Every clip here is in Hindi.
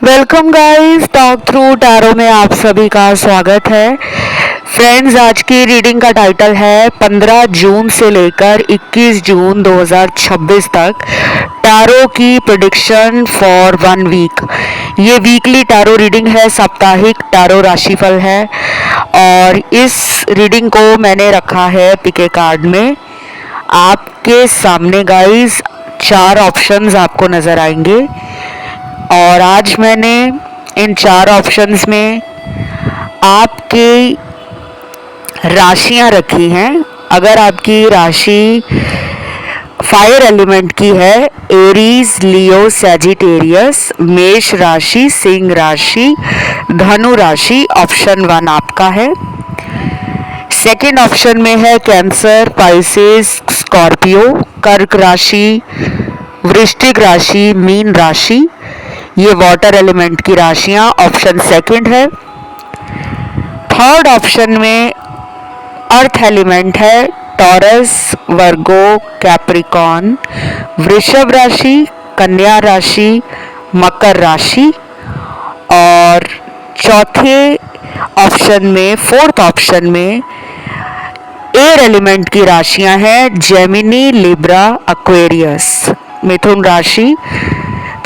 Welcome guys, talk through tarot में आप सभी का स्वागत है। फ्रेंड्स, आज की रीडिंग का टाइटल है 15 जून से लेकर 21 जून 2026 तक टैरो की प्रेडिक्शन फॉर 1 वीक। ये वीकली टैरो रीडिंग है, साप्ताहिक टैरो राशिफल है और इस रीडिंग को मैंने रखा है पिके कार्ड में आपके सामने। गाइस, 4 ऑप्शंस आपको नज़र आएंगे और आज मैंने इन 4 ऑप्शंस में आपकी राशियां रखी हैं। अगर आपकी राशि फायर एलिमेंट की है, एरीज, लियो, सैजिटेरियस, मेष राशि, सिंह राशि, धनु राशि, ऑप्शन 1 आपका है। सेकंड ऑप्शन में है कैंसर, पाइसेस, स्कॉर्पियो, कर्क राशि, वृश्चिक राशि, मीन राशि। ये वाटर एलिमेंट की राशियां, ऑप्शन सेकंड है। थर्ड ऑप्शन में अर्थ एलिमेंट है, टॉरस, वर्गो, कैप्रिकॉन, वृषभ राशि, कन्या राशि, मकर राशि। और चौथे ऑप्शन में, फोर्थ ऑप्शन में एयर एलिमेंट की राशियां हैं, जेमिनी, लिब्रा, एक्वेरियस, मिथुन राशि,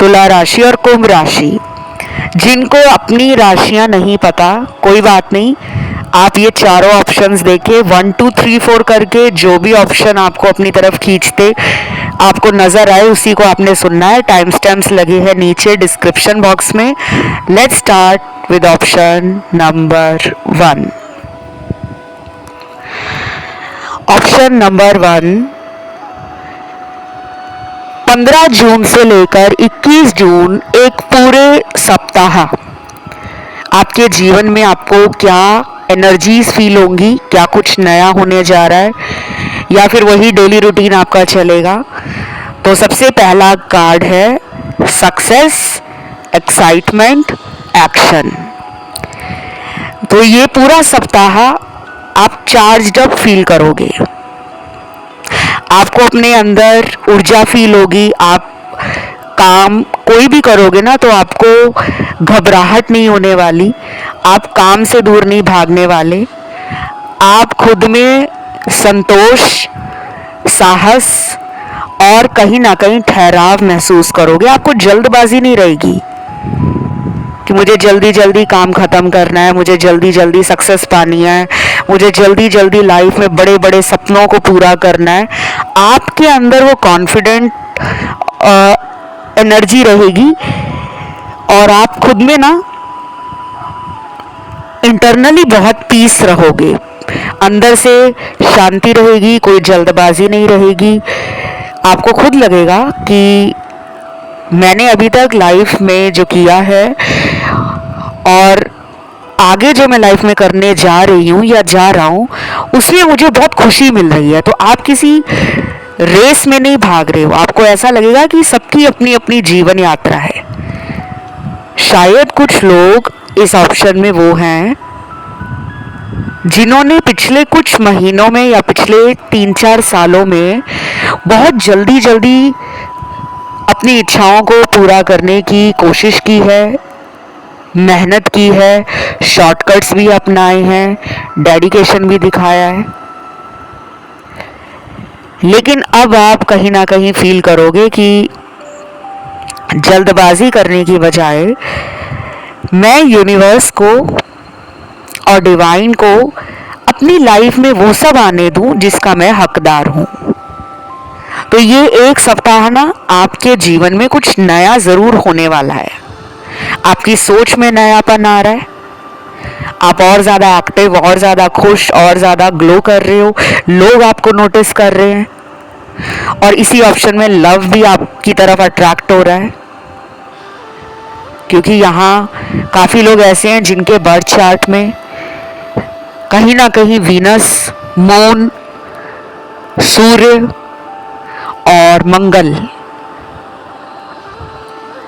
तुला राशि और कुंभ राशि। जिनको अपनी राशियां नहीं पता, कोई बात नहीं, आप ये चारों ऑप्शंस देखें, 1 2 3 4 करके जो भी ऑप्शन आपको अपनी तरफ खींचते आपको नजर आए उसी को आपने सुनना है। टाइम स्टैम्प्स लगे हैं नीचे डिस्क्रिप्शन बॉक्स में। Let's start with option number 1। Option number 1, 15 जून से लेकर 21 जून एक पूरे सप्ताह आपके जीवन में आपको क्या एनर्जीज फील होंगी, क्या कुछ नया होने जा रहा है या फिर वही डेली रूटीन आपका चलेगा। तो सबसे पहला कार्ड है सक्सेस, एक्साइटमेंट, एक्शन। तो ये पूरा सप्ताह आप चार्ज्ड अप फील करोगे, आपको अपने अंदर ऊर्जा फील होगी। आप काम कोई भी करोगे ना तो आपको घबराहट नहीं होने वाली, आप काम से दूर नहीं भागने वाले, आप खुद में संतोष, साहस और कहीं ना कहीं ठहराव महसूस करोगे। आपको जल्दबाजी नहीं रहेगी कि मुझे जल्दी जल्दी काम खत्म करना है, मुझे जल्दी जल्दी सक्सेस पानी है, मुझे जल्दी जल्दी लाइफ में बड़े बड़े सपनों को पूरा करना है। आपके अंदर वो कॉन्फिडेंट एनर्जी रहेगी और आप खुद में ना इंटरनली बहुत पीस रहोगे, अंदर से शांति रहेगी, कोई जल्दबाजी नहीं रहेगी। आपको खुद लगेगा कि मैंने अभी तक लाइफ में जो किया है और आगे जो मैं लाइफ में करने जा रही हूँ या जा रहा हूँ उसमें मुझे बहुत खुशी मिल रही है। तो आप किसी रेस में नहीं भाग रहे हो, आपको ऐसा लगेगा कि सबकी अपनी अपनी जीवन यात्रा है। शायद कुछ लोग इस ऑप्शन में वो हैं जिन्होंने पिछले कुछ महीनों में या पिछले 3-4 सालों में बहुत जल्दी जल्दी अपनी इच्छाओं को पूरा करने की कोशिश की है, मेहनत की है, शॉर्टकट्स भी अपनाए हैं, डेडिकेशन भी दिखाया है। लेकिन अब आप कहीं ना कहीं फील करोगे कि जल्दबाजी करने की बजाय मैं यूनिवर्स को और डिवाइन को अपनी लाइफ में वो सब आने दूं जिसका मैं हकदार हूं। तो ये एक सप्ताह ना आपके जीवन में कुछ नया जरूर होने वाला है। आपकी सोच में नयापन आ रहा है, आप और ज़्यादा एक्टिव, और ज़्यादा खुश, और ज़्यादा ग्लो कर रहे हो, लोग आपको नोटिस कर रहे हैं। और इसी ऑप्शन में लव भी आपकी तरफ अट्रैक्ट हो रहा है, क्योंकि यहाँ काफ़ी लोग ऐसे हैं जिनके बर्थ चार्ट में कहीं ना कहीं वीनस, मून, सूर्य और मंगल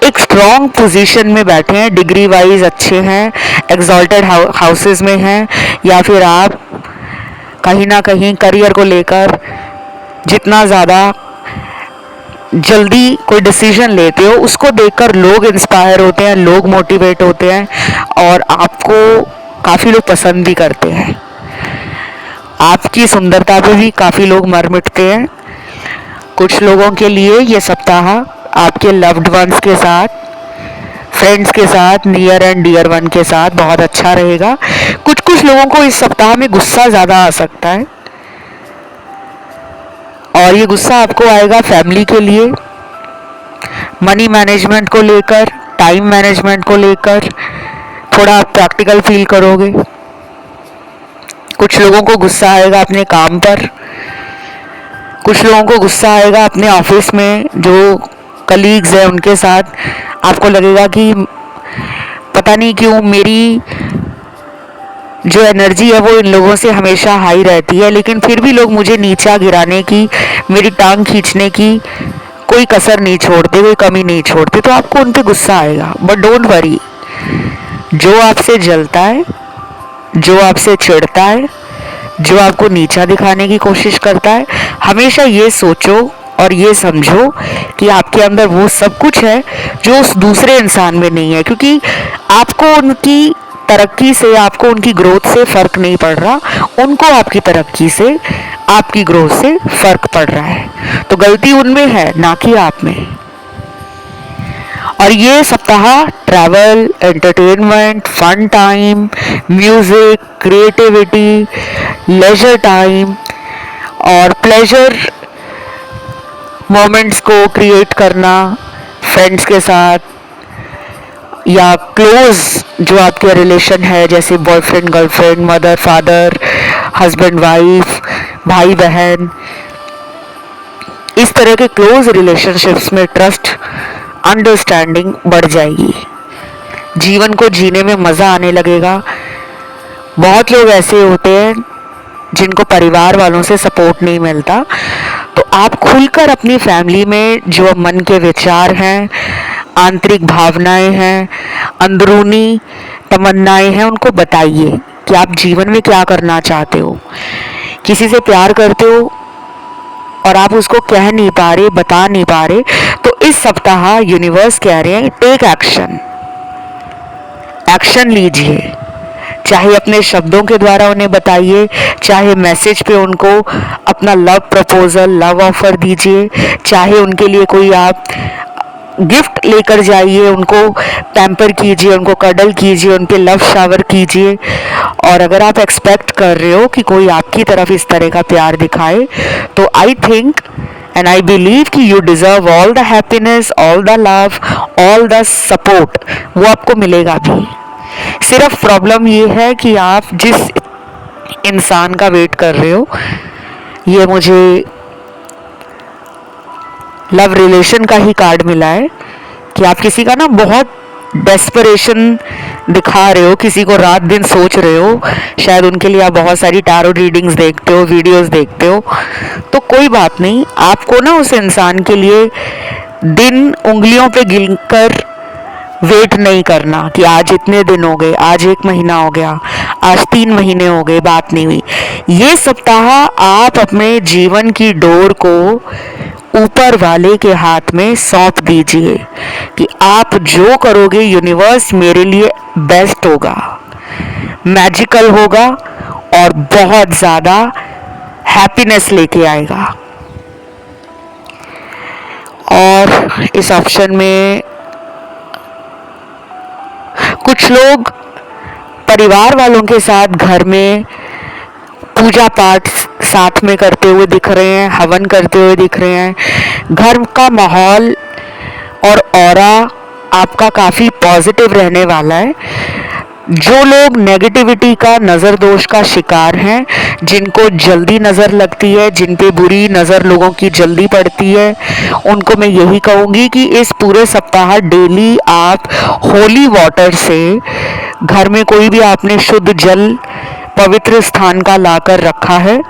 एक स्ट्रॉन्ग पोजीशन में बैठे हैं, डिग्री वाइज अच्छे हैं, एग्जॉल्टेड हाउसेस में हैं, या फिर आप कहीं ना कहीं करियर को लेकर जितना ज़्यादा जल्दी कोई डिसीजन लेते हो, उसको देखकर लोग इंस्पायर होते हैं, लोग मोटिवेट होते हैं और आपको काफ़ी लोग पसंद भी करते हैं। आपकी सुंदरता पे भी काफ़ी लोग मर मिटते हैं। कुछ लोगों के लिए ये सप्ताह आपके लव्ड वंस के साथ, फ्रेंड्स के साथ, नियर एंड डियर वन के साथ बहुत अच्छा रहेगा। कुछ कुछ लोगों को इस सप्ताह में गुस्सा ज़्यादा आ सकता है और ये गुस्सा आपको आएगा फैमिली के लिए, मनी मैनेजमेंट को लेकर, टाइम मैनेजमेंट को लेकर थोड़ा आप प्रैक्टिकल फील करोगे। कुछ लोगों को गुस्सा आएगा अपने काम पर, कुछ लोगों को गुस्सा आएगा अपने ऑफिस में जो कलीग्स हैं उनके साथ। आपको लगेगा कि पता नहीं क्यों मेरी जो एनर्जी है वो इन लोगों से हमेशा हाई रहती है, लेकिन फिर भी लोग मुझे नीचा गिराने की, मेरी टांग खींचने की कोई कसर नहीं छोड़ते, कोई कमी नहीं छोड़ते। तो आपको उन पर गुस्सा आएगा, बट डोंट वरी। जो आपसे जलता है, जो आपसे चिढ़ता है, जो आपको नीचा दिखाने की कोशिश करता है, हमेशा ये सोचो और ये समझो कि आपके अंदर वो सब कुछ है जो उस दूसरे इंसान में नहीं है, क्योंकि आपको उनकी तरक्की से, आपको उनकी ग्रोथ से फ़र्क नहीं पड़ रहा, उनको आपकी तरक्की से, आपकी ग्रोथ से फ़र्क पड़ रहा है। तो गलती उनमें है, ना कि आप में। और ये सप्ताह travel, entertainment, fun time, music, creativity, leisure time और प्लेजर मोमेंट्स को क्रिएट करना फ्रेंड्स के साथ या क्लोज जो आपके रिलेशन है, जैसे boyfriend girlfriend, mother father, husband wife, भाई बहन, इस तरह के क्लोज रिलेशनशिप्स में ट्रस्ट, अंडरस्टैंडिंग बढ़ जाएगी। जीवन को जीने में मज़ा आने लगेगा। बहुत लोग ऐसे होते हैं जिनको परिवार वालों से सपोर्ट नहीं मिलता, तो आप खुलकर अपनी फैमिली में जो मन के विचार हैं, आंतरिक भावनाएं हैं, अंदरूनी तमन्नाएं हैं, उनको बताइए कि आप जीवन में क्या करना चाहते हो। किसी से प्यार करते हो और आप उसको कह नहीं पा रहे, बता नहीं पा रहे, तो इस सप्ताह यूनिवर्स कह रहे हैं टेक एक्शन। एक्शन लीजिए, चाहे अपने शब्दों के द्वारा उन्हें बताइए, चाहे मैसेज पे उनको अपना लव प्रपोजल, लव ऑफर दीजिए, चाहे उनके लिए कोई आप गिफ्ट लेकर जाइए, उनको पैम्पर कीजिए, उनको कडल कीजिए, उन पे लव शावर कीजिए। और अगर आप एक्सपेक्ट कर रहे हो कि कोई आपकी तरफ इस तरह का प्यार दिखाए, तो I think and I believe कि you deserve all the happiness, all the love, all the support, वो आपको मिलेगा भी। सिर्फ प्रॉब्लम ये है कि आप जिस इंसान का वेट कर रहे हो, ये मुझे लव रिलेशन का ही कार्ड मिला है कि आप किसी का ना बहुत डेस्परेशन दिखा रहे हो, किसी को रात दिन सोच रहे हो। शायद उनके लिए आप बहुत सारी टैरो रीडिंग्स देखते हो, वीडियोस देखते हो। तो कोई बात नहीं, आपको ना उस इंसान के लिए दिन उंगलियों पे गिनकर वेट नहीं करना कि आज इतने दिन हो गए, आज 1 महीना हो गया, आज 3 महीने हो गए, बात नहीं हुई। ये सप्ताह आप अपने जीवन की डोर को ऊपर वाले के हाथ में सौंप दीजिए कि आप जो करोगे यूनिवर्स मेरे लिए बेस्ट होगा, मैजिकल होगा और बहुत ज़्यादा हैप्पीनेस लेके आएगा। और इस ऑप्शन में कुछ लोग परिवार वालों के साथ घर में पूजा पाठ साथ में करते हुए दिख रहे हैं, हवन करते हुए दिख रहे हैं। घर का माहौल और ऑरा आपका काफ़ी पॉजिटिव रहने वाला है। जो लोग नेगेटिविटी का, नज़र दोष का शिकार हैं, जिनको जल्दी नज़र लगती है, जिन पे बुरी नज़र लोगों की जल्दी पड़ती है, उनको मैं यही कहूँगी कि इस पूरे सप्ताह डेली आप होली वाटर से, घर में कोई भी आपने शुद्ध जल पवित्र स्थान का लाकर रखा है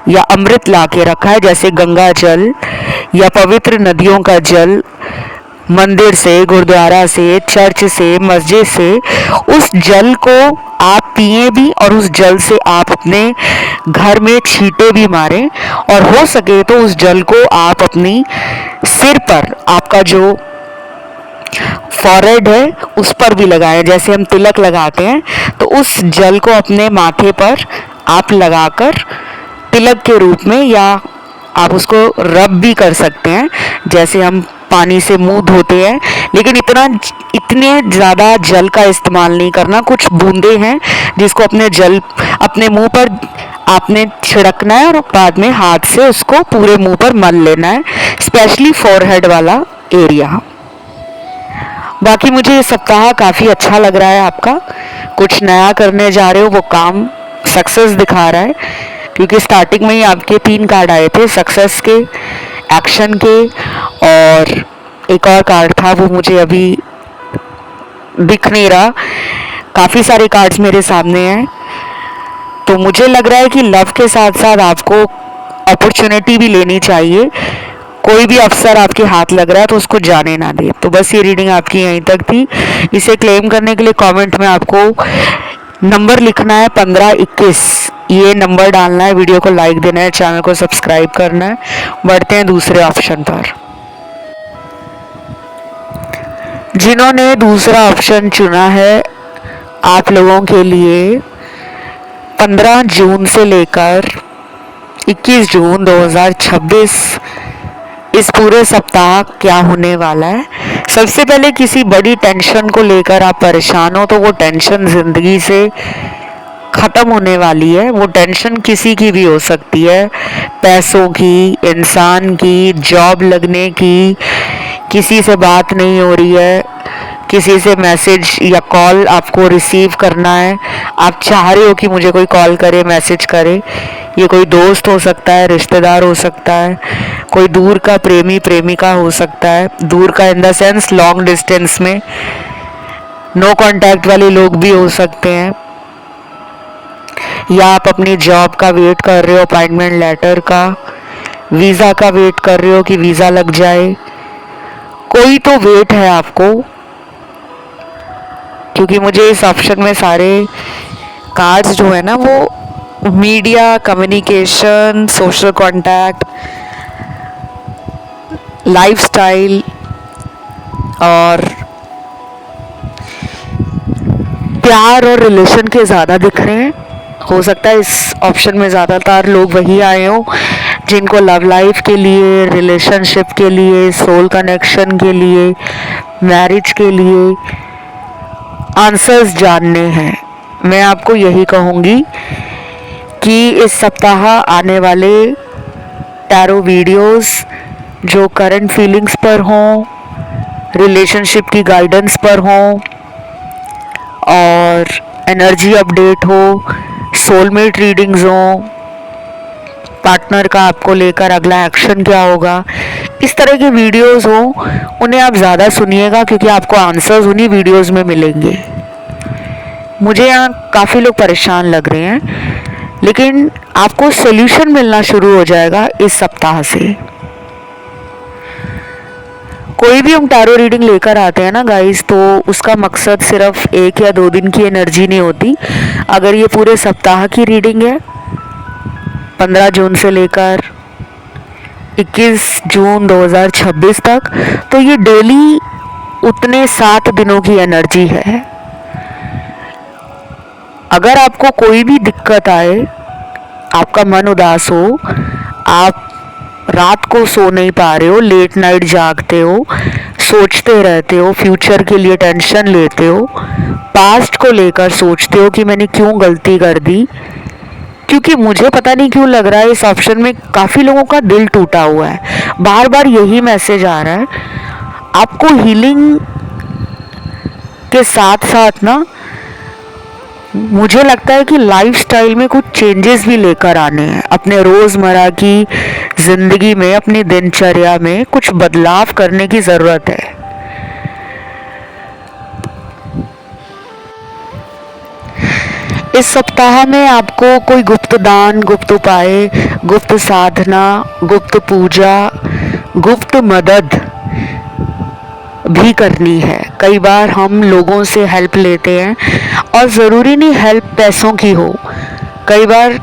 या अमृत ला के रखा है, जैसे गंगा जल या पवित्र नदियों का जल, मंदिर से, गुरुद्वारा से, चर्च से, मस्जिद से, उस जल को आप पिए भी और उस जल से आप अपने घर में छींटे भी मारें। और हो सके तो उस जल को आप अपनी सिर पर आपका जो फॉरहेड है उस पर भी लगाएं। जैसे हम तिलक लगाते हैं तो उस जल को अपने माथे पर आप लगाकर तिलक के रूप में, या आप उसको रब भी कर सकते हैं जैसे हम पानी से मुंह धोते हैं, लेकिन इतने ज़्यादा जल का इस्तेमाल नहीं करना। कुछ बूंदे हैं जिसको अपने मुंह पर आपने छिड़कना है और बाद में हाथ से उसको पूरे मुंह पर मल लेना है, स्पेशली फोरहेड वाला एरिया। बाकी मुझे ये सप्ताह काफ़ी अच्छा लग रहा है। आपका कुछ नया करने जा रहे हो वो काम सक्सेस दिखा रहा है, क्योंकि स्टार्टिंग में ही आपके 3 कार्ड आए थे, सक्सेस के, एक्शन के, और एक और कार्ड था वो मुझे अभी दिख नहीं रहा। काफ़ी सारे कार्ड्स मेरे सामने हैं, तो मुझे लग रहा है कि लव के साथ साथ आपको अपॉर्चुनिटी भी लेनी चाहिए। कोई भी अवसर आपके हाथ लग रहा है तो उसको जाने ना दे। तो बस ये रीडिंग आपकी यहीं तक थी। इसे क्लेम करने के लिए कमेंट में आपको नंबर लिखना है 1521, ये नंबर डालना है, वीडियो को लाइक देना है, चैनल को सब्सक्राइब करना है। बढ़ते हैं दूसरे ऑप्शन पर। जिन्होंने दूसरा ऑप्शन चुना है, आप लोगों के लिए 15 जून से लेकर 21 जून 2026 इस पूरे सप्ताह क्या होने वाला है। सबसे पहले किसी बड़ी टेंशन को लेकर आप परेशान हो तो वो टेंशन ज़िंदगी से ख़त्म होने वाली है। वो टेंशन किसी की भी हो सकती है, पैसों की, इंसान की, जॉब लगने की, किसी से बात नहीं हो रही है, किसी से मैसेज या कॉल आपको रिसीव करना है, आप चाह रहे हो कि मुझे कोई कॉल करे, मैसेज करे। ये कोई दोस्त हो सकता है, रिश्तेदार हो सकता है, कोई दूर का प्रेमी प्रेमिका हो सकता है। दूर का in the sense long distance में नो कांटेक्ट वाले लोग भी हो सकते हैं, या आप अपनी जॉब का वेट कर रहे हो, अपॉइंटमेंट लेटर का, वीज़ा का वेट कर रहे हो कि वीज़ा लग जाए। कोई तो वेट है आपको, क्योंकि मुझे इस ऑप्शन में सारे कार्ड्स जो है ना वो media, communication, social contact, lifestyle और प्यार और रिलेशन के ज़्यादा दिख रहे हैं। हो सकता है इस ऑप्शन में ज़्यादातर लोग वही आए हों जिनको लव लाइफ के लिए, रिलेशनशिप के लिए, सोल कनेक्शन के लिए, मैरिज के लिए आंसर्स जानने हैं। मैं आपको यही कहूँगी कि इस सप्ताह आने वाले टैरो वीडियोस जो करंट फीलिंग्स पर हों, रिलेशनशिप की गाइडेंस पर हों, और एनर्जी अपडेट हो, सोलमेट रीडिंग्स हों, पार्टनर का आपको लेकर अगला एक्शन क्या होगा, इस तरह के वीडियोस हों, उन्हें आप ज़्यादा सुनिएगा, क्योंकि आपको आंसर्स उन्हीं वीडियोस में मिलेंगे। मुझे यहाँ काफ़ी लोग परेशान लग रहे हैं, लेकिन आपको सोल्यूशन मिलना शुरू हो जाएगा इस सप्ताह से। कोई भी हम टैरो रीडिंग लेकर आते हैं ना गाइस, तो उसका मकसद सिर्फ 1 या 2 दिन की एनर्जी नहीं होती। अगर ये पूरे सप्ताह की रीडिंग है 15 जून से लेकर 21 जून 2026 तक, तो ये डेली उतने 7 दिनों की एनर्जी है। अगर आपको कोई भी दिक्कत आए, आपका मन उदास हो, आप रात को सो नहीं पा रहे हो, लेट नाइट जागते हो, सोचते रहते हो, फ्यूचर के लिए टेंशन लेते हो, पास्ट को लेकर सोचते हो कि मैंने क्यों गलती कर दी, क्योंकि मुझे पता नहीं क्यों लग रहा है इस ऑप्शन में काफ़ी लोगों का दिल टूटा हुआ है। बार बार यही मैसेज आ रहा है। आपको हीलिंग के साथ साथ ना मुझे लगता है कि लाइफस्टाइल में कुछ चेंजेस भी लेकर आने हैं। अपने रोज़मर्रा की ज़िंदगी में, अपनी दिनचर्या में कुछ बदलाव करने की ज़रूरत है। इस सप्ताह में आपको कोई गुप्त दान, गुप्त उपाय, गुप्त साधना, गुप्त पूजा, गुप्त मदद भी करनी है। कई बार हम लोगों से हेल्प लेते हैं, और ज़रूरी नहीं हेल्प पैसों की हो। कई बार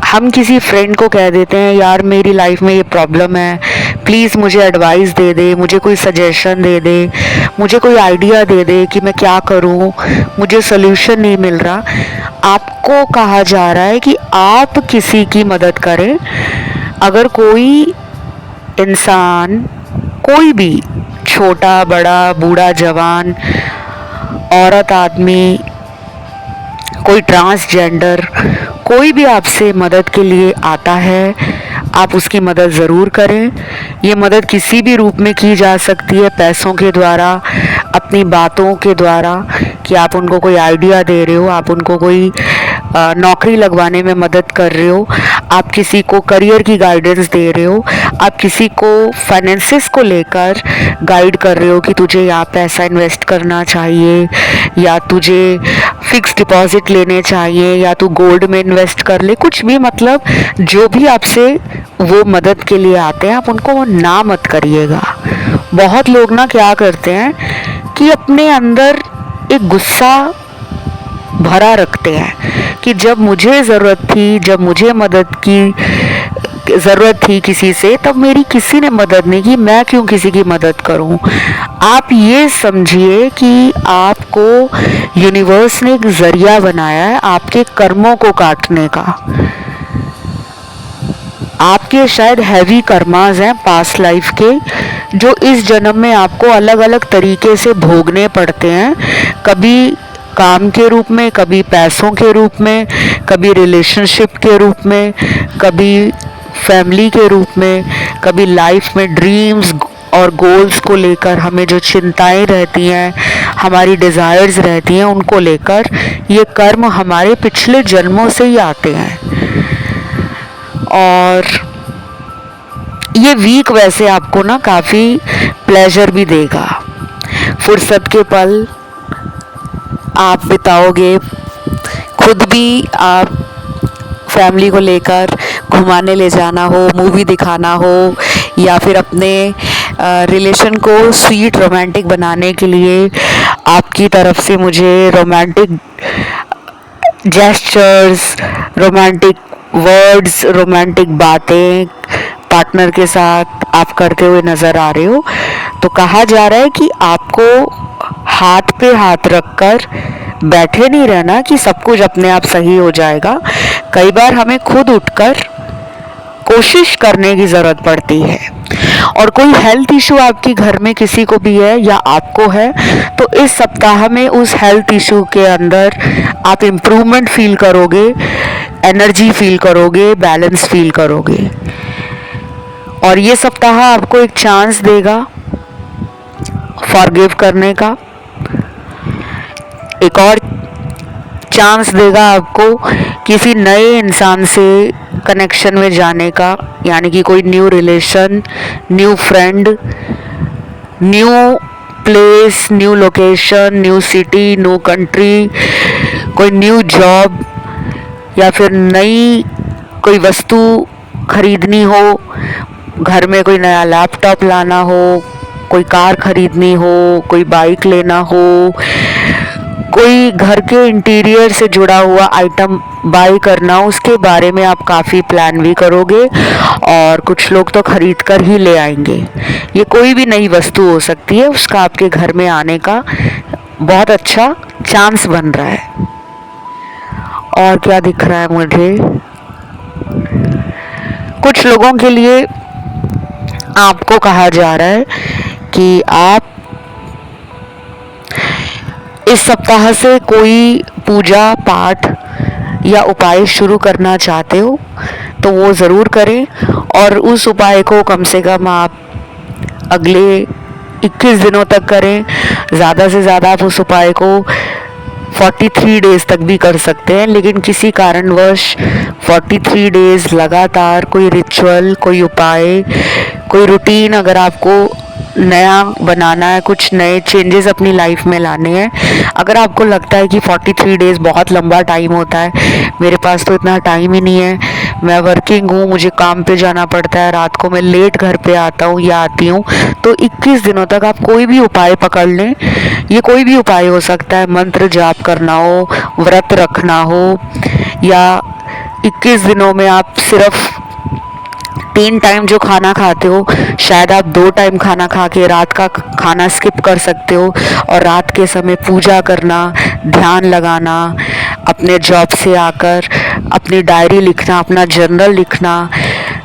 हम किसी फ्रेंड को कह देते हैं यार मेरी लाइफ में ये प्रॉब्लम है, प्लीज़ मुझे एडवाइस दे दे, मुझे कोई सजेशन दे दे, मुझे कोई आइडिया दे दे कि मैं क्या करूं, मुझे सोल्यूशन नहीं मिल रहा। आपको कहा जा रहा है कि आप किसी की मदद करें। अगर कोई इंसान, कोई भी, छोटा बड़ा बूढ़ा जवान, औरत आदमी, कोई ट्रांसजेंडर, कोई भी आपसे मदद के लिए आता है, आप उसकी मदद ज़रूर करें। ये मदद किसी भी रूप में की जा सकती है, पैसों के द्वारा, अपनी बातों के द्वारा, कि आप उनको कोई आइडिया दे रहे हो, आप उनको कोई नौकरी लगवाने में मदद कर रहे हो, आप किसी को करियर की गाइडेंस दे रहे हो, आप किसी को फाइनेंसेस को लेकर गाइड कर रहे हो कि तुझे यहाँ पैसा इन्वेस्ट करना चाहिए, या तुझे फिक्स डिपॉजिट लेने चाहिए, या तू गोल्ड में इन्वेस्ट कर ले, कुछ भी, मतलब जो भी आपसे वो मदद के लिए आते हैं, आप उनको ना मत करिएगा। बहुत लोग ना क्या करते हैं कि अपने अंदर एक गुस्सा भरा रखते हैं कि जब मुझे ज़रूरत थी, जब मुझे मदद की ज़रूरत थी किसी से, तब मेरी किसी ने मदद नहीं की, मैं क्यों किसी की मदद करूं। आप ये समझिए कि आपको यूनिवर्स ने एक ज़रिया बनाया है आपके कर्मों को काटने का। आपके शायद हैवी कर्मास हैं पास्ट लाइफ के, जो इस जन्म में आपको अलग अलग तरीके से भोगने पड़ते हैं। कभी काम के रूप में, कभी पैसों के रूप में, कभी रिलेशनशिप के रूप में, कभी फैमिली के रूप में, कभी लाइफ में ड्रीम्स और गोल्स को लेकर हमें जो चिंताएं रहती हैं, हमारी डिज़ायर्स रहती हैं, उनको लेकर ये कर्म हमारे पिछले जन्मों से ही आते हैं। और ये वीक वैसे आपको ना काफ़ी प्लेजर भी देगा। फुर्सत के पल आप बिताओगे, खुद भी आप फैमिली को लेकर घुमाने ले जाना हो, मूवी दिखाना हो, या फिर अपने रिलेशन को स्वीट रोमांटिक बनाने के लिए आपकी तरफ से मुझे romantic gestures, romantic words, romantic बातें पार्टनर के साथ आप करते हुए नज़र आ रहे हो। तो कहा जा रहा है कि आपको हाथ पे हाथ रखकर बैठे नहीं रहना कि सब कुछ अपने आप सही हो जाएगा। कई बार हमें खुद उठकर कोशिश करने की ज़रूरत पड़ती है। और कोई हेल्थ इशू आपके घर में किसी को भी है या आपको है, तो इस सप्ताह में उस हेल्थ इशू के अंदर आप इम्प्रूवमेंट फील करोगे, एनर्जी फील करोगे, बैलेंस फील करोगे। और ये सप्ताह आपको एक चांस देगा फॉरगिव करने का, एक और चांस देगा आपको किसी नए इंसान से कनेक्शन में जाने का, यानी कि कोई new relation, new friend, new place, new location, new city, new country, कोई न्यू जॉब, या फिर नई कोई वस्तु खरीदनी हो, घर में कोई नया लैपटॉप लाना हो, कोई कार खरीदनी हो, कोई बाइक लेना हो, कोई घर के इंटीरियर से जुड़ा हुआ आइटम बाई करना, उसके बारे में आप काफ़ी प्लान भी करोगे और कुछ लोग तो खरीद कर ही ले आएंगे। ये कोई भी नई वस्तु हो सकती है, उसका आपके घर में आने का बहुत अच्छा चांस बन रहा है। और क्या दिख रहा है मुझे, कुछ लोगों के लिए आपको कहा जा रहा है कि आप इस सप्ताह से कोई पूजा पाठ या उपाय शुरू करना चाहते हो तो वो ज़रूर करें, और उस उपाय को कम से कम आप अगले 21 दिनों तक करें। ज़्यादा से ज़्यादा आप उस उपाय को 43 डेज़ तक भी कर सकते हैं, लेकिन किसी कारणवश 43 डेज़ लगातार कोई रिचुअल, कोई उपाय, कोई रूटीन अगर आपको नया बनाना है, कुछ नए चेंजेस अपनी लाइफ में लाने हैं, अगर आपको लगता है कि 43 डेज़ बहुत लंबा टाइम होता है, मेरे पास तो इतना टाइम ही नहीं है, मैं वर्किंग हूँ, मुझे काम पे जाना पड़ता है, रात को मैं लेट घर पे आता हूँ या आती हूँ, तो 21 दिनों तक आप कोई भी उपाय पकड़ लें। ये कोई भी उपाय हो सकता है, मंत्र जाप करना हो, व्रत रखना हो, या 21 दिनों में आप सिर्फ 3 टाइम जो खाना खाते हो, शायद आप 2 टाइम खाना खा के रात का खाना स्किप कर सकते हो और रात के समय पूजा करना, ध्यान लगाना, अपने जॉब से आकर अपनी डायरी लिखना, अपना जर्नल लिखना,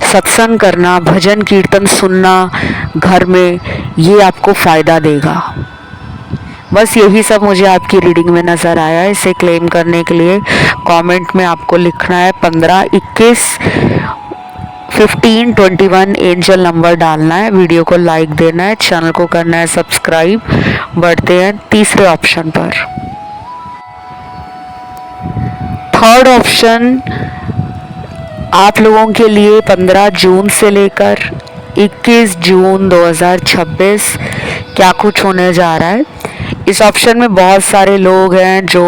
सत्संग करना, भजन कीर्तन सुनना घर में, ये आपको फ़ायदा देगा। बस यही सब मुझे आपकी रीडिंग में नज़र आया। इसे क्लेम करने के लिए कमेंट में आपको लिखना है 15, 21, 15, 21 एंजल नंबर डालना है, वीडियो को लाइक देना है, चैनल को करना है सब्सक्राइब। बढ़ते हैं तीसरे ऑप्शन पर। थर्ड ऑप्शन आप लोगों के लिए 15 जून से लेकर 21 जून 2026 क्या कुछ होने जा रहा है। इस ऑप्शन में बहुत सारे लोग हैं जो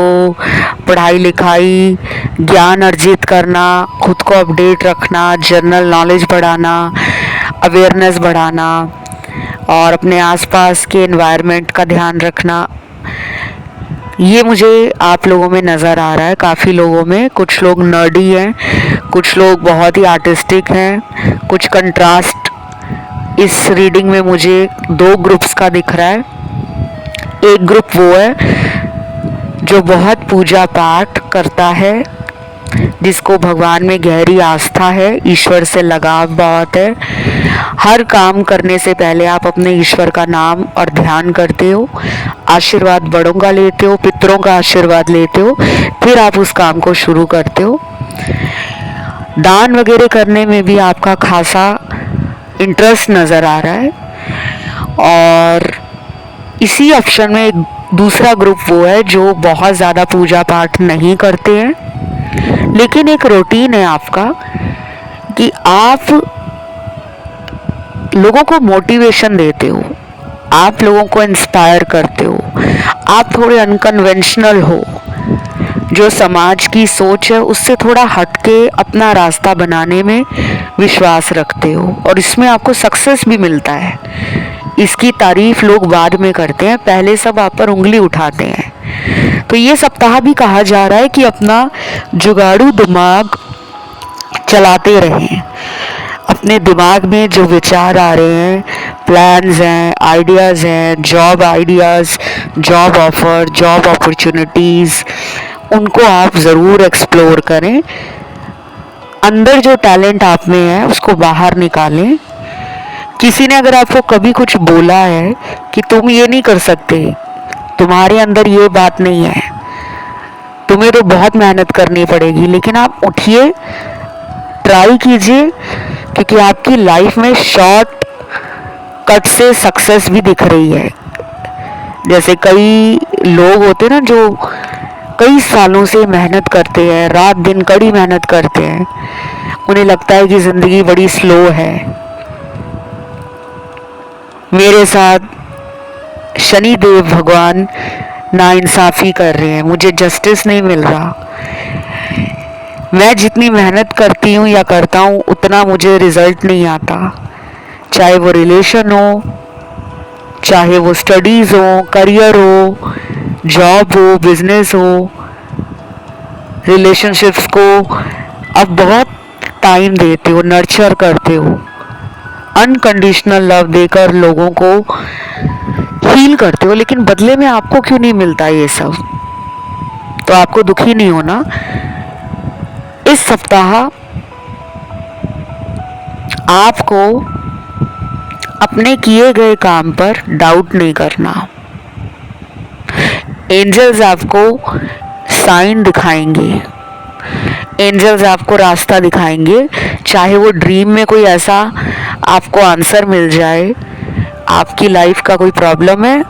पढ़ाई लिखाई, ज्ञान अर्जित करना, खुद को अपडेट रखना, जनरल नॉलेज बढ़ाना, अवेयरनेस बढ़ाना और अपने आसपास के एनवायरनमेंट का ध्यान रखना, ये मुझे आप लोगों में नज़र आ रहा है। काफ़ी लोगों में, कुछ लोग नर्डी हैं, कुछ लोग बहुत ही आर्टिस्टिक हैं, कुछ कंट्रास्ट इस रीडिंग में मुझे 2 ग्रुप्स का दिख रहा है। एक ग्रुप वो है जो बहुत पूजा पाठ करता है, जिसको भगवान में गहरी आस्था है, ईश्वर से लगाव बहुत है। हर काम करने से पहले आप अपने ईश्वर का नाम और ध्यान करते हो, आशीर्वाद बड़ों का लेते हो, पितरों का आशीर्वाद लेते हो, फिर आप उस काम को शुरू करते हो। दान वगैरह करने में भी आपका खासा इंटरेस्ट नज़र आ रहा है। और इसी ऑप्शन में एक दूसरा ग्रुप वो है जो बहुत ज़्यादा पूजा पाठ नहीं करते हैं, लेकिन एक रूटीन है आपका कि आप लोगों को मोटिवेशन देते हो, आप लोगों को इंस्पायर करते हो, आप थोड़े अनकन्वेंशनल हो, जो समाज की सोच है उससे थोड़ा हटके अपना रास्ता बनाने में विश्वास रखते हो और इसमें आपको सक्सेस भी मिलता है। इसकी तारीफ लोग बाद में करते हैं, पहले सब आप पर उंगली उठाते हैं। तो ये सप्ताह भी कहा जा रहा है कि अपना जुगाड़ू दिमाग चलाते रहें। अपने दिमाग में जो विचार आ रहे हैं, प्लान्स हैं, आइडियाज़ हैं, job ideas, job offer, job opportunities, उनको आप ज़रूर एक्सप्लोर करें। अंदर जो टैलेंट आप में है उसको बाहर निकालें। किसी ने अगर आपको कभी कुछ बोला है कि तुम ये नहीं कर सकते, तुम्हारे अंदर ये बात नहीं है, तुम्हें तो बहुत मेहनत करनी पड़ेगी, लेकिन आप उठिए, ट्राई कीजिए, क्योंकि आपकी लाइफ में शॉर्ट कट से सक्सेस भी दिख रही है। जैसे कई लोग होते हैं ना जो कई सालों से मेहनत करते हैं, रात दिन कड़ी मेहनत करते हैं, उन्हें लगता है कि ज़िंदगी बड़ी स्लो है। मेरे साथ शनिदेव भगवान नाइंसाफ़ी कर रहे हैं, मुझे जस्टिस नहीं मिल रहा। मैं जितनी मेहनत करती हूँ या करता हूँ उतना मुझे रिज़ल्ट नहीं आता, चाहे वो रिलेशन हो, चाहे वो स्टडीज़ हो, करियर हो, जॉब हो, बिजनेस हो। रिलेशनशिप्स को अब बहुत टाइम देते हो, नर्चर करते हो, अनकंडीशनल लव देकर लोगों को हील करते हो, लेकिन बदले में आपको क्यों नहीं मिलता ये सब? तो आपको दुखी नहीं होना। इस सप्ताह आपको अपने किए गए काम पर डाउट नहीं करना। एंजल्स आपको साइन दिखाएंगे, एंजल्स आपको रास्ता दिखाएंगे। चाहे वो ड्रीम में कोई ऐसा आपको आंसर मिल जाए, आपकी लाइफ का कोई प्रॉब्लम है,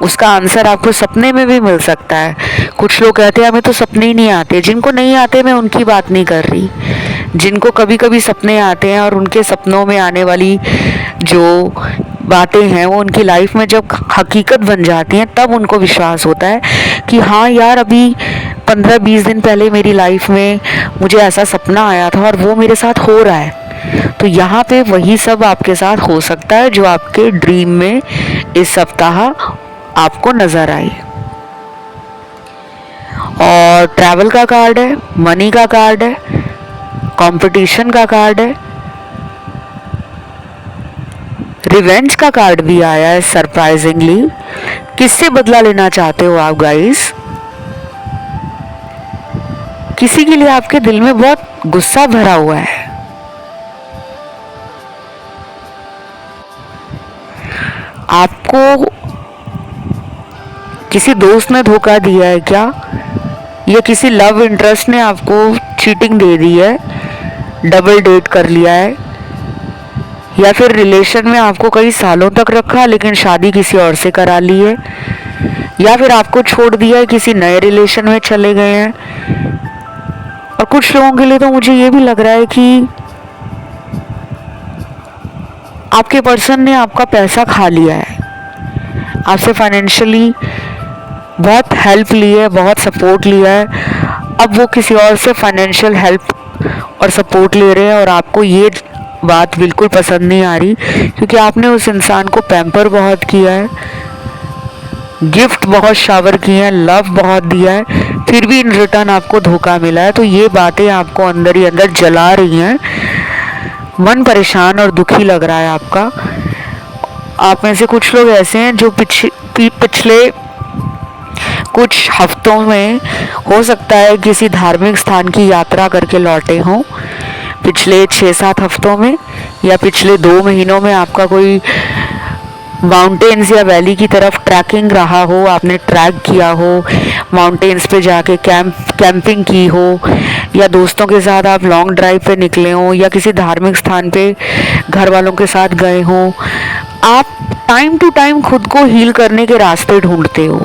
उसका आंसर आपको सपने में भी मिल सकता है। कुछ लोग कहते हैं हमें तो सपने ही नहीं आते। जिनको नहीं आते मैं उनकी बात नहीं कर रही, जिनको कभी कभी सपने आते हैं और उनके सपनों में आने वाली जो बातें हैं वो उनकी लाइफ में जब हकीकत बन जाती हैं तब उनको विश्वास होता है कि हाँ यार, अभी 15-20 दिन पहले मेरी लाइफ में मुझे ऐसा सपना आया था और वो मेरे साथ हो रहा है। तो यहाँ पे वही सब आपके साथ हो सकता है जो आपके ड्रीम में इस सप्ताह आपको नज़र आए। और ट्रैवल का कार्ड है, मनी का कार्ड है, कंपटीशन का कार्ड है, रिवेंज का कार्ड भी आया है सरप्राइजिंगली। किससे बदला लेना चाहते हो आप गाइस? किसी के लिए आपके दिल में बहुत गुस्सा भरा हुआ है। आपको किसी दोस्त ने धोखा दिया है क्या, या किसी लव इंटरेस्ट ने आपको चीटिंग दे दी है, डबल डेट कर लिया है, या फिर रिलेशन में आपको कई सालों तक रखा लेकिन शादी किसी और से करा ली है, या फिर आपको छोड़ दिया है, किसी नए रिलेशन में चले गए हैं। और कुछ लोगों के लिए तो मुझे ये भी लग रहा है कि आपके पर्सन ने आपका पैसा खा लिया है, आपसे फाइनेंशियली बहुत हेल्प ली है, बहुत सपोर्ट लिया है। अब वो किसी और से फाइनेंशियल हेल्प और सपोर्ट ले रहे हैं और आपको ये बात बिल्कुल पसंद नहीं आ रही, क्योंकि आपने उस इंसान को पैम्पर बहुत किया है, गिफ्ट बहुत शावर किए हैं, लव बहुत दिया है, फिर भी इन रिटर्न आपको धोखा मिला है। तो ये बातें आपको अंदर ही अंदर जला रही हैं, मन परेशान और दुखी लग रहा है आपका। आप में से कुछ लोग ऐसे हैं जो पिछले कुछ हफ्तों में हो सकता है किसी धार्मिक स्थान की यात्रा करके लौटे हों, पिछले 6-7 हफ्तों में, या पिछले 2 महीनों में आपका कोई माउंटेन्स या वैली की तरफ ट्रैकिंग रहा हो, आपने ट्रैक किया हो, माउंटेन्स पे जाके कैंपिंग की हो, या दोस्तों के साथ आप लॉन्ग ड्राइव पे निकले हो, या किसी धार्मिक स्थान पे घर वालों के साथ गए हो। आप टाइम टू टाइम खुद को हील करने के रास्ते ढूंढते हो,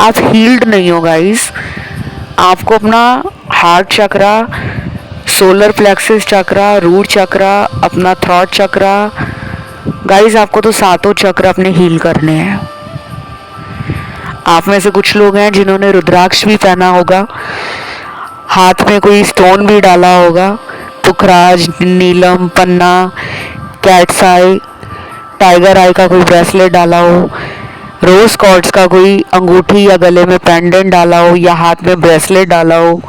आप हील्ड नहीं हो गाइस। आपको अपना हार्ट चक्रा, सोलर प्लेक्सिस चक्रा, रूट चक्रा, अपना थ्रॉट चक्रा, गाइस आपको तो 7 चक्र अपने हील करने हैं। आप में से कुछ लोग हैं जिन्होंने रुद्राक्ष भी पहना होगा, हाथ में कोई स्टोन भी डाला होगा, पुखराज, नीलम, पन्ना, कैट्स आई, टाइगर आई का कोई ब्रेसलेट डाला हो, रोज कॉर्ड्स का कोई अंगूठी या गले में पेंडेंट डाला हो, या हाथ में ब्रेसलेट डाला हो,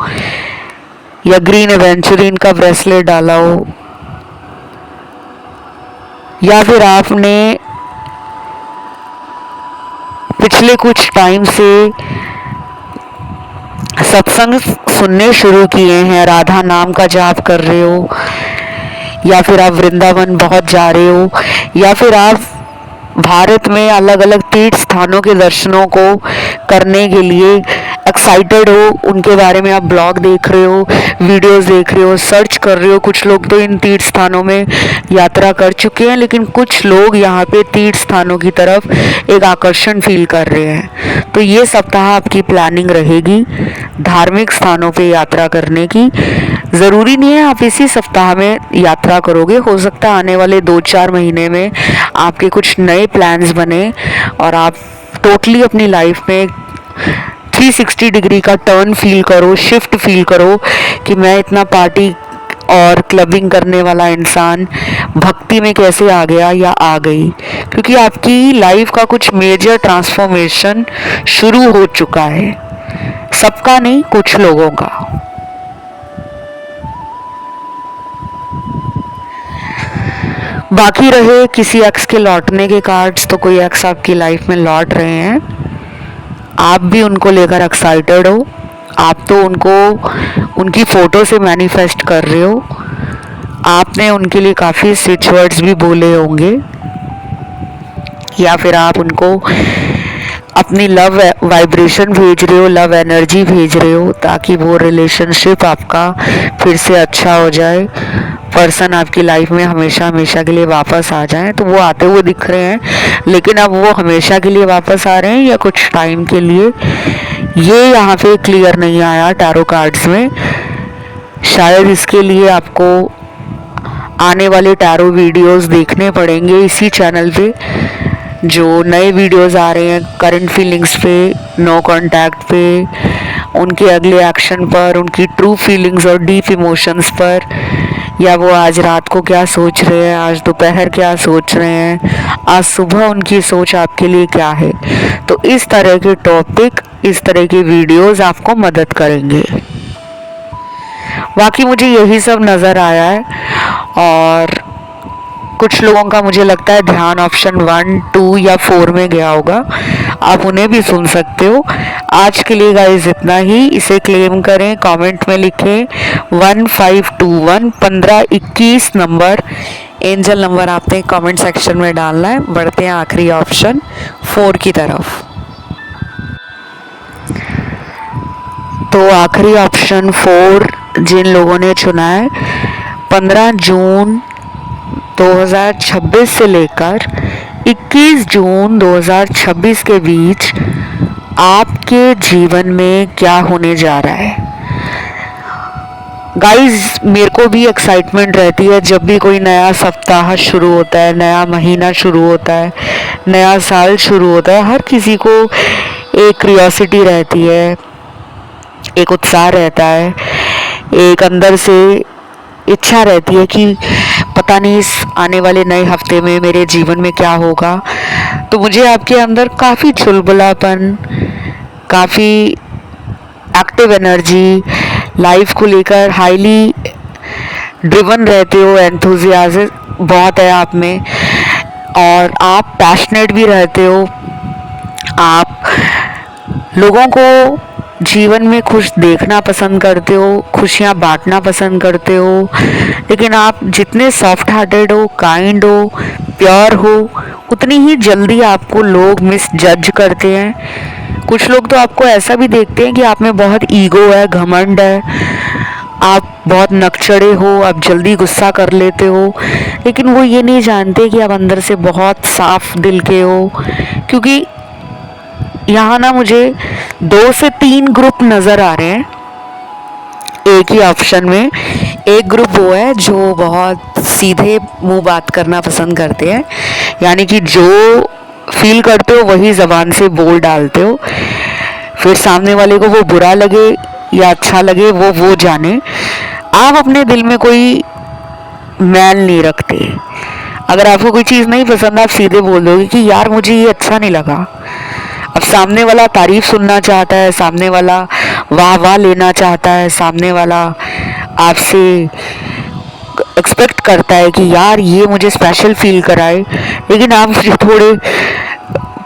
या ग्रीन एवेंचुरिन का ब्रेसलेट डाला हो, या फिर आपने पिछले कुछ टाइम से सत्संग सुनने शुरू किए हैं, राधा नाम का जाप कर रहे हो, या फिर आप वृंदावन बहुत जा रहे हो, या फिर आप भारत में अलग अलग तीर्थ स्थानों के दर्शनों को करने के लिए एक्साइटेड हो, उनके बारे में आप ब्लॉग देख रहे हो, वीडियोस देख रहे हो, सर्च कर रहे हो। कुछ लोग तो इन तीर्थ स्थानों में यात्रा कर चुके हैं, लेकिन कुछ लोग यहाँ पे तीर्थ स्थानों की तरफ एक आकर्षण फील कर रहे हैं। तो ये सप्ताह आपकी प्लानिंग रहेगी धार्मिक स्थानों पे यात्रा करने की। ज़रूरी नहीं है आप इसी सप्ताह में यात्रा करोगे, हो सकता है आने वाले 2-4 महीने में आपके कुछ नए प्लान्स बने और आप टोटली अपनी लाइफ में 360 डिग्री का टर्न फील करो, शिफ्ट फील करो कि मैं इतना पार्टी और क्लबिंग करने वाला इंसान भक्ति में कैसे आ गया या आ गई, क्योंकि आपकी लाइफ का कुछ मेजर ट्रांसफॉर्मेशन शुरू हो चुका है। सबका नहीं, कुछ लोगों का। बाकी रहे किसी एक्स के लौटने के कार्ड्स, तो कोई एक्स आपकी लाइफ में लौट रहे हैं, आप भी उनको लेकर एक्साइटेड हो, आप तो उनको उनकी फ़ोटो से मैनिफेस्ट कर रहे हो, आपने उनके लिए काफ़ी स्विच वर्ड्स भी बोले होंगे, या फिर आप उनको अपनी लव वाइब्रेशन भेज रहे हो, लव एनर्जी भेज रहे हो, ताकि वो रिलेशनशिप आपका फिर से अच्छा हो जाए, पर्सन आपकी लाइफ में हमेशा हमेशा के लिए वापस आ जाए। तो वो आते हुए दिख रहे हैं, लेकिन अब वो हमेशा के लिए वापस आ रहे हैं या कुछ टाइम के लिए, ये यहाँ पे क्लियर नहीं आया टैरो कार्ड्स में। शायद इसके लिए आपको आने वाले टैरो वीडियोस देखने पड़ेंगे इसी चैनल पे, जो नए वीडियोस आ रहे हैं करंट फीलिंग्स पे, नो कांटेक्ट पे, उनके अगले एक्शन पर, उनकी ट्रू फीलिंग्स और डीप इमोशंस पर, या वो आज रात को क्या सोच रहे हैं, आज दोपहर क्या सोच रहे हैं, आज सुबह उनकी सोच आपके लिए क्या है। तो इस तरह के टॉपिक, इस तरह के वीडियोस आपको मदद करेंगे। बाकी मुझे यही सब नज़र आया है, और कुछ लोगों का मुझे लगता है ध्यान ऑप्शन 1, 2 या 4 में गया होगा, आप उन्हें भी सुन सकते हो। आज के लिए गाइस इतना ही। इसे क्लेम करें, कमेंट में लिखें 1521 1521 नंबर, एंजल नंबर आपने कमेंट सेक्शन में डालना है। बढ़ते हैं आखिरी ऑप्शन 4 की तरफ। तो आखिरी ऑप्शन 4 जिन लोगों ने चुना है, 15 जून 2026 से लेकर 21 जून 2026 के बीच आपके जीवन में क्या होने जा रहा है। गाइस, मेरे को भी एक्साइटमेंट रहती है जब भी कोई नया सप्ताह शुरू होता है, नया महीना शुरू होता है, नया साल शुरू होता है। हर किसी को एक क्यूरियोसिटी रहती है, एक उत्साह रहता है, एक अंदर से इच्छा रहती है कि पता नहीं इस आने वाले नए हफ्ते में मेरे जीवन में क्या होगा। तो मुझे आपके अंदर काफ़ी चुलबुलापन, काफ़ी एक्टिव एनर्जी, लाइफ को लेकर हाईली ड्रिवन रहते हो, एंथुजियाज्म बहुत है आप में, और आप पैशनेट भी रहते हो। आप लोगों को जीवन में खुश देखना पसंद करते हो, खुशियाँ बांटना पसंद करते हो, लेकिन आप जितने सॉफ्ट हार्टेड हो, काइंड हो, प्योर हो, उतनी ही जल्दी आपको लोग मिस जज करते हैं। कुछ लोग तो आपको ऐसा भी देखते हैं कि आप में बहुत ईगो है, घमंड है, आप बहुत नकचड़े हो, आप जल्दी गुस्सा कर लेते हो, लेकिन वो ये नहीं जानते कि आप अंदर से बहुत साफ दिल के हो। क्योंकि यहाँ ना मुझे 2 से 3 ग्रुप नज़र आ रहे हैं एक ही ऑप्शन में। एक ग्रुप वो है जो बहुत सीधे मुंह बात करना पसंद करते हैं, यानी कि जो फील करते हो वही ज़बान से बोल डालते हो, फिर सामने वाले को वो बुरा लगे या अच्छा लगे वो जाने। आप अपने दिल में कोई मैल नहीं रखते। अगर आपको कोई चीज़ नहीं पसंद, आप सीधे बोल दोगे कि यार मुझे ये अच्छा नहीं लगा। अब सामने वाला तारीफ सुनना चाहता है, सामने वाला वाह वाह लेना चाहता है, सामने वाला आपसे एक्सपेक्ट करता है कि यार ये मुझे स्पेशल फील कराए, लेकिन आप थोड़े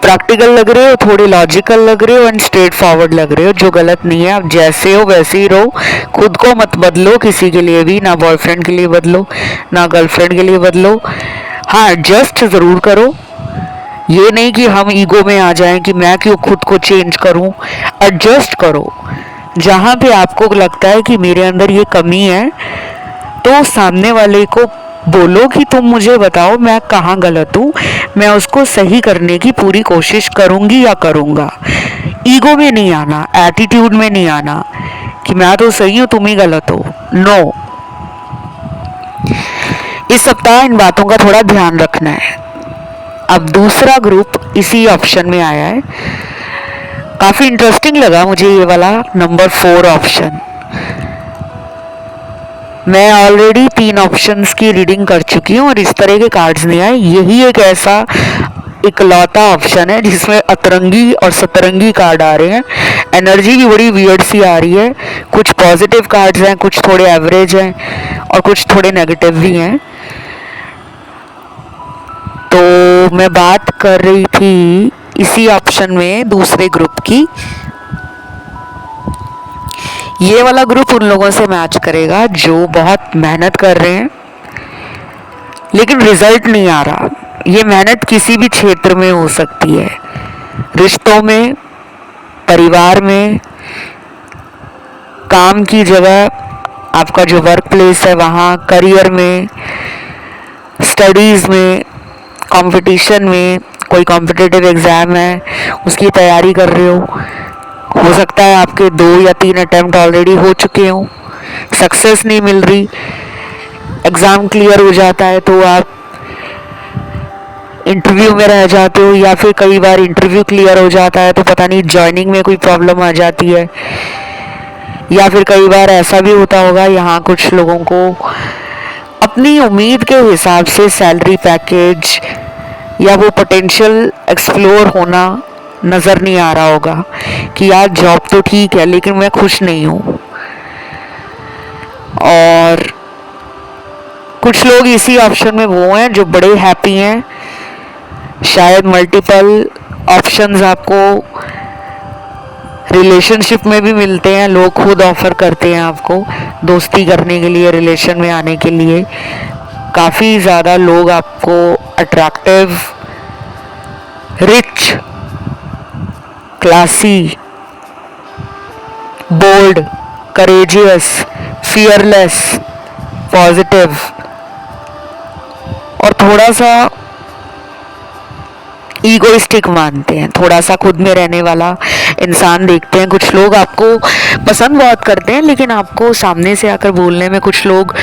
प्रैक्टिकल लग रहे हो, थोड़े लॉजिकल लग रहे हो एंड स्ट्रेट फॉरवर्ड लग रहे हो, जो गलत नहीं है। आप जैसे हो वैसे ही रहो, खुद को मत बदलो किसी के लिए भी, ना बॉयफ्रेंड के लिए बदलो, ना गर्लफ्रेंड के लिए बदलो। हाँ, एडजस्ट ज़रूर करो, ये नहीं कि हम ईगो में आ जाएं कि मैं क्यों खुद को चेंज करूं। एडजस्ट करो, जहाँ पे आपको लगता है कि मेरे अंदर ये कमी है, तो सामने वाले को बोलो कि तुम मुझे बताओ मैं कहाँ गलत हूँ, मैं उसको सही करने की पूरी कोशिश करूँगी या करूँगा। ईगो में नहीं आना, एटीट्यूड में नहीं आना कि मैं तो सही हूँ तुम ही गलत हो। नो, इस सप्ताह इन बातों का थोड़ा ध्यान रखना है। अब दूसरा ग्रुप इसी ऑप्शन में आया है, काफ़ी इंटरेस्टिंग लगा मुझे ये वाला नंबर 4 ऑप्शन। मैं ऑलरेडी 3 ऑप्शंस की रीडिंग कर चुकी हूँ और इस तरह के कार्ड्स नहीं आए। यही एक ऐसा इकलौता ऑप्शन है जिसमें अतरंगी और सतरंगी कार्ड आ रहे हैं। एनर्जी भी बड़ी वियर्ड सी आ रही है, कुछ पॉजिटिव कार्ड्स हैं, कुछ थोड़े एवरेज हैं और कुछ थोड़े नेगेटिव भी हैं। तो मैं बात कर रही थी इसी ऑप्शन में दूसरे ग्रुप की। ये वाला ग्रुप उन लोगों से मैच करेगा जो बहुत मेहनत कर रहे हैं लेकिन रिजल्ट नहीं आ रहा। ये मेहनत किसी भी क्षेत्र में हो सकती है, रिश्तों में, परिवार में, काम की जगह, आपका जो वर्क प्लेस है वहाँ, करियर में, स्टडीज़ में, कंपटीशन में, कोई कॉम्पिटिटिव एग्ज़ाम है उसकी तैयारी कर रहे हो सकता है आपके 2 या 3 अटेम्प्ट ऑलरेडी हो चुके हों, सक्सेस नहीं मिल रही, एग्ज़ाम क्लियर हो जाता है तो आप इंटरव्यू में रह जाते हो, या फिर कई बार इंटरव्यू क्लियर हो जाता है तो पता नहीं जॉइनिंग में कोई प्रॉब्लम आ जाती है, या फिर कई बार ऐसा भी होता होगा यहाँ कुछ लोगों को अपनी उम्मीद के हिसाब से सैलरी पैकेज या वो पोटेंशियल एक्सप्लोर होना नज़र नहीं आ रहा होगा कि यार जॉब तो ठीक है लेकिन मैं खुश नहीं हूँ। और कुछ लोग इसी ऑप्शन में वो हैं जो बड़े हैप्पी हैं। शायद मल्टीपल ऑप्शंस आपको रिलेशनशिप में भी मिलते हैं, लोग खुद ऑफर करते हैं आपको दोस्ती करने के लिए, रिलेशन में आने के लिए। काफ़ी ज़्यादा लोग आपको attractive, rich, classy, bold, courageous, fearless, positive और थोड़ा सा ईगोइस्टिक मानते हैं, थोड़ा सा खुद में रहने वाला इंसान देखते हैं। कुछ लोग आपको पसंद बहुत करते हैं, लेकिन आपको सामने से आकर बोलने में कुछ लोग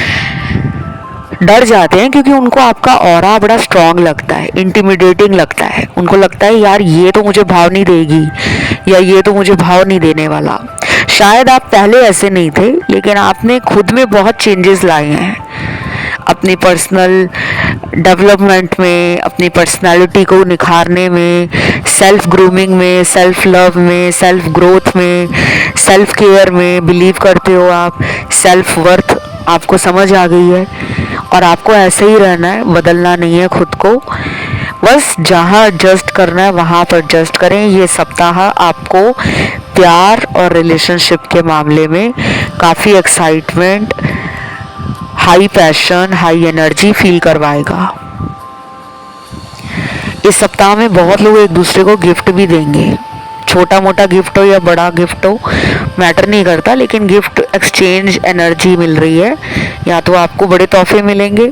डर जाते हैं, क्योंकि उनको आपका ऑरा बड़ा स्ट्रांग लगता है, इंटिमिडेटिंग लगता है। उनको लगता है यार ये तो मुझे भाव नहीं देगी, या ये तो मुझे भाव नहीं देने वाला। शायद आप पहले ऐसे नहीं थे, लेकिन आपने खुद में बहुत चेंजेस लाए हैं अपनी पर्सनल डेवलपमेंट में, अपनी पर्सनालिटी को निखारने में, सेल्फ ग्रूमिंग में, सेल्फ लव में, सेल्फ ग्रोथ में, सेल्फ केयर में बिलीव करते हो आप। सेल्फ वर्थ आपको समझ आ गई है और आपको ऐसे ही रहना है, बदलना नहीं है खुद को। बस जहाँ एडजस्ट करना है वहाँ पर एडजस्ट करें। ये सप्ताह आपको प्यार और रिलेशनशिप के मामले में काफ़ी excitement, high passion, high energy feel करवाएगा। इस सप्ताह में बहुत लोग एक दूसरे को गिफ्ट भी देंगे, छोटा मोटा गिफ्ट हो या बड़ा गिफ्ट हो, मैटर नहीं करता, लेकिन गिफ्ट एक्सचेंज एनर्जी मिल रही है। या तो आपको बड़े तोहफे मिलेंगे,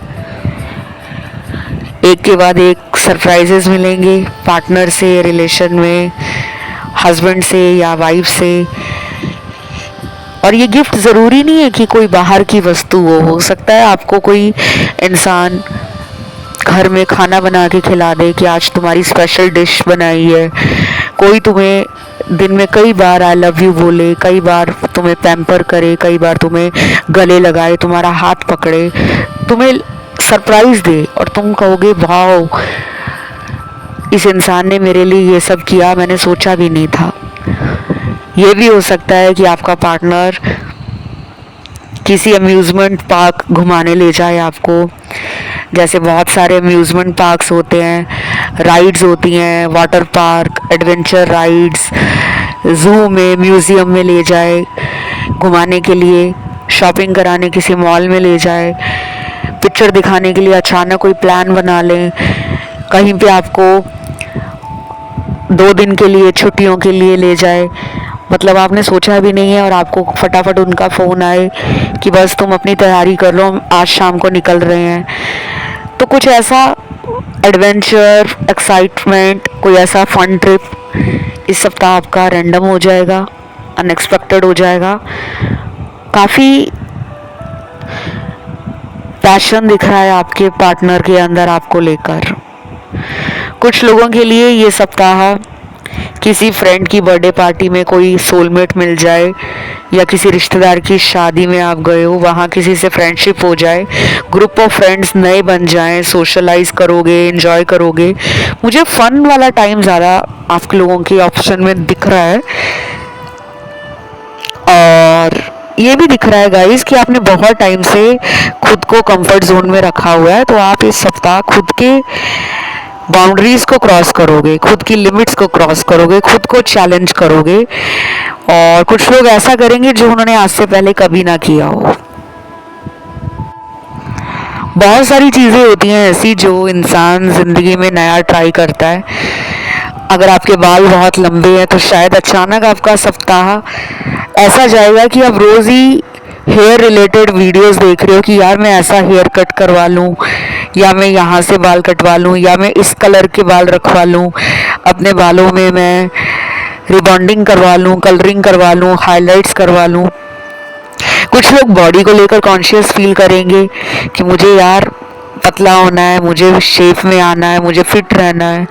एक के बाद एक सरप्राइजेस मिलेंगे पार्टनर से, रिलेशन में, हस्बैंड से या वाइफ से। और ये गिफ्ट ज़रूरी नहीं है कि कोई बाहर की वस्तु हो सकता है आपको कोई इंसान घर में खाना बना के खिला दे कि आज तुम्हारी स्पेशल डिश बनाई है। कोई तुम्हें दिन में कई बार आई लव यू बोले, कई बार तुम्हें पैम्पर करे, कई बार तुम्हें गले लगाए, तुम्हारा हाथ पकड़े, तुम्हें सरप्राइज दे और तुम कहोगे वाओ, इस इंसान ने मेरे लिए ये सब किया, मैंने सोचा भी नहीं था। ये भी हो सकता है कि आपका पार्टनर किसी अम्यूज़मेंट पार्क घुमाने ले जाए आपको। जैसे बहुत सारे अम्यूज़मेंट पार्क्स होते हैं, राइड्स होती हैं, water park, adventure rides, zoo में, म्यूज़ियम में ले जाए घुमाने के लिए, शॉपिंग कराने किसी मॉल में ले जाए, पिक्चर दिखाने के लिए अचानक कोई प्लान बना लें, कहीं पे आपको 2 दिन के लिए छुट्टियों के लिए ले जाए, मतलब आपने सोचा भी नहीं है और आपको फटाफट उनका फ़ोन आए कि बस तुम अपनी तैयारी कर लो, आज शाम को निकल रहे हैं। तो कुछ ऐसा एडवेंचर, एक्साइटमेंट, कोई ऐसा फन ट्रिप इस सप्ताह आपका रैंडम हो जाएगा, अनएक्सपेक्टेड हो जाएगा। काफ़ी पैशन दिख रहा है आपके पार्टनर के अंदर आपको लेकर। कुछ लोगों के लिए ये सप्ताह किसी फ्रेंड की बर्थडे पार्टी में कोई सोलमेट मिल जाए, या किसी रिश्तेदार की शादी में आप गए हो, वहाँ किसी से फ्रेंडशिप हो जाए, ग्रुप ऑफ फ्रेंड्स नए बन जाएं, सोशलाइज करोगे, एंजॉय करोगे। मुझे फन वाला टाइम ज़्यादा आप लोगों के ऑप्शन में दिख रहा है। और ये भी दिख रहा है गाइस कि आपने बहुत टाइम से खुद को कंफर्ट जोन में रखा हुआ है, तो आप इस सप्ताह खुद के बाउंड्रीज को क्रॉस करोगे, खुद की लिमिट्स को क्रॉस करोगे, खुद को चैलेंज करोगे। और कुछ लोग ऐसा करेंगे जो उन्होंने आज से पहले कभी ना किया हो। बहुत सारी चीज़ें होती हैं ऐसी जो इंसान ज़िंदगी में नया ट्राई करता है। अगर आपके बाल बहुत लंबे हैं तो शायद अचानक आपका सप्ताह ऐसा जाएगा कि आप रोज़ ही हेयर रिलेटेड वीडियोस देख रहे हो कि यार मैं ऐसा हेयर कट करवा लूँ, या मैं यहाँ से बाल कटवा लूँ, या मैं इस कलर के बाल रखवा लूँ, अपने बालों में मैं रिबॉन्डिंग करवा लूँ, कलरिंग करवा लूँ, हाइलाइट्स करवा लूँ। कुछ लोग बॉडी को लेकर कॉन्शियस फील करेंगे कि मुझे यार पतला होना है, मुझे शेप में आना है, मुझे फिट रहना है।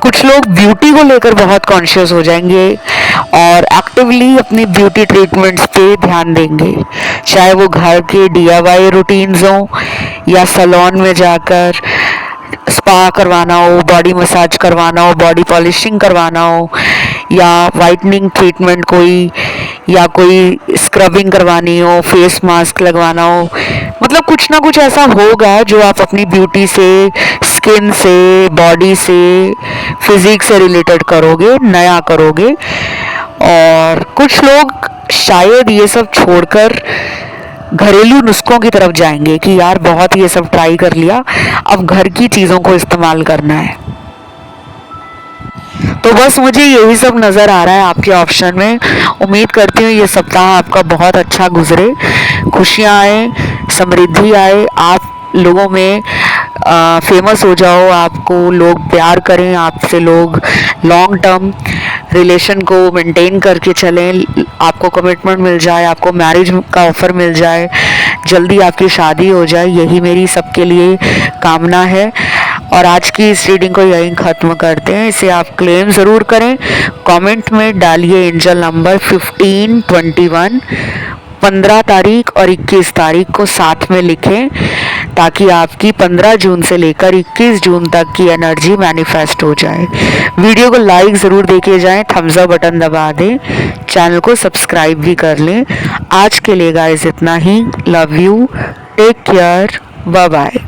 कुछ लोग ब्यूटी को लेकर बहुत कॉन्शियस हो जाएंगे और एक्टिवली अपनी ब्यूटी ट्रीटमेंट्स पे ध्यान देंगे, चाहे वो घर के DIY रूटीन्स हों या सैलून में जाकर स्पा करवाना हो, बॉडी मसाज करवाना हो, बॉडी पॉलिशिंग करवाना हो, या वाइटनिंग ट्रीटमेंट कोई, या कोई स्क्रबिंग करवानी हो, फेस मास्क लगवाना हो, मतलब कुछ ना कुछ ऐसा होगा जो आप अपनी ब्यूटी से, स्किन से, बॉडी से, फिजिक से रिलेटेड करोगे, नया करोगे। और कुछ लोग शायद ये सब छोड़कर घरेलू नुस्खों की तरफ जाएंगे कि यार बहुत ये सब ट्राई कर लिया, अब घर की चीज़ों को इस्तेमाल करना है। तो बस मुझे यही सब नज़र आ रहा है आपके ऑप्शन में। उम्मीद करती हूँ ये सप्ताह आपका बहुत अच्छा गुजरे, खुशियाँ आए, समृद्धि आए, आप लोगों में फेमस हो जाओ, आपको लोग प्यार करें, आपसे लोग लॉन्ग टर्म रिलेशन को मेंटेन करके चलें, आपको कमिटमेंट मिल जाए, आपको मैरिज का ऑफ़र मिल जाए, जल्दी आपकी शादी हो जाए, यही मेरी सबके लिए कामना है। और आज की इस रीडिंग को यहीं ख़त्म करते हैं। इसे आप क्लेम ज़रूर करें, कमेंट में डालिए एंजल नंबर 1521, 15 तारीख और 21 तारीख को साथ में लिखें, ताकि आपकी 15 जून से लेकर 21 जून तक की एनर्जी मैनिफेस्ट हो जाए। वीडियो को लाइक ज़रूर देके जाएं, थम्स अप बटन दबा दें, चैनल को सब्सक्राइब भी कर लें। आज के लिए गाइस इतना ही। Love you, take care, bye bye.